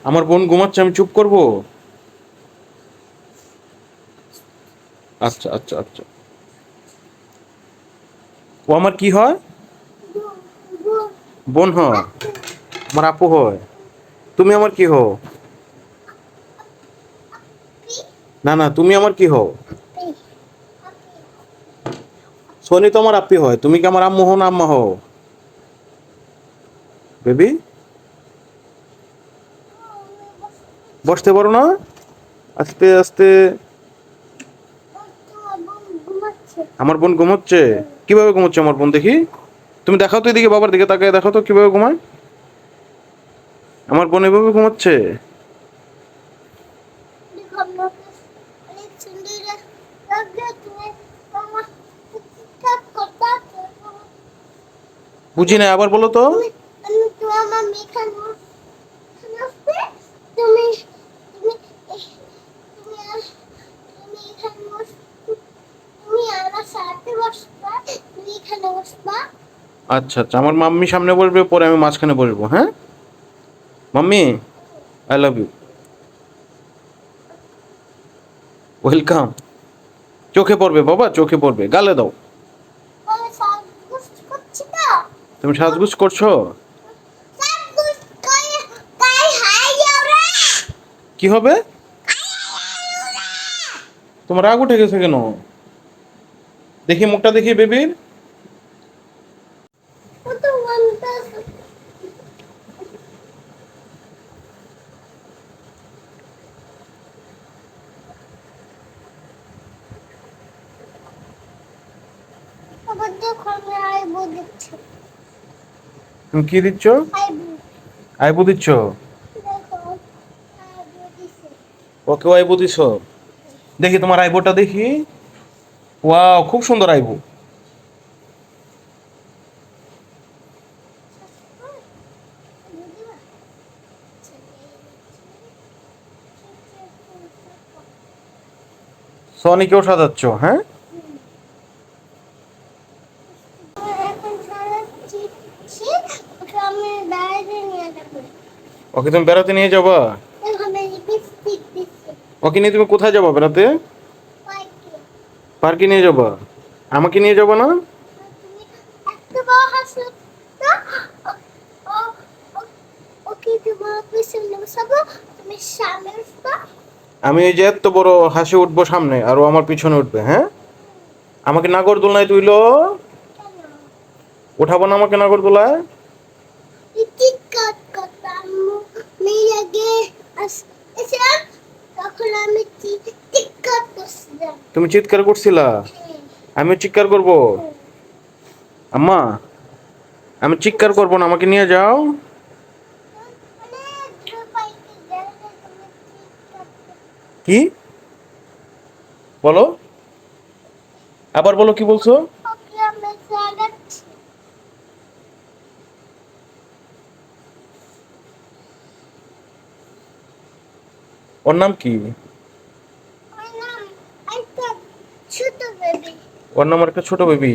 আমার বোন ঘুমাচ্ছে, আমি চুপ করব? আচ্ছা আচ্ছা আচ্ছা। ও আমার কি হয়? বোন হয়? আমার আপু হয়? তুমি আমার কি হও? না না, তুমি আমার কি হও? সোনি তো আমার আপ্পি হয়, তুমি কি আমার আম্মু হও না আম্মা হও? বেবি, বসতে পারো না? আস্তে আস্তে। আমার বোন ঘুমোচ্ছে? কিভাবে ঘুমোচ্ছে আমার বোন দেখি? তুমি দেখাও তো, এদিকে বাবার দিকে তাকায় দেখো তো কিভাবে ঘুমায়। আমার বোন এভাবে ঘুমাচ্ছে? বুঝি না, আবার বলো তো। আচ্ছা আচ্ছা, আমার মাম্মি সামনে বসবে, পরে আমি মাঝখানে বসবো, হ্যাঁ? Mummy, I love you. Welcome. চোখে পড়বে বাবা, চোখে পড়বে, গালে দাও। তুমি সাজগুজ করছো? কি হবে? তোমার রাগ উঠে গেছে কেন? দেখি মুখটা, দেখি বেবির। তুমি কি দিচ্ছ? আইবু দিচ্ছ? ওকে আইবু দিছ? দেখি তোমার আইবুটা দেখি। ওয়াও, খুব সুন্দর আইবু। সনিকেও সাজাচ্ছ, হ্যাঁ? ওকে তুমি বেড়াতে নিয়ে যাবা? ওকে নিয়ে তুমি কোথায় যাবা বেড়াতে? পার্কে নিয়ে যাবা? আমাকে নিয়ে যাবা না? আমি এই যে এত বড় হাসি উঠবো সামনে, আর ও আমার পিছনে উঠবে, হ্যাঁ? আমাকে নাগরদোলনায় তুইলো। উঠাবো না আমাকে নাগরদোলায়? তুমি চিৎকার করছিলা? আমি চিৎকার করব? আম্মা, আমি চিৎকার করবো না, আমাকে নিয়ে যাও। কি বলো? আবার বলো, কি বলছো? ওর নাম কি? ওর নাম একটা ছোট বেবি।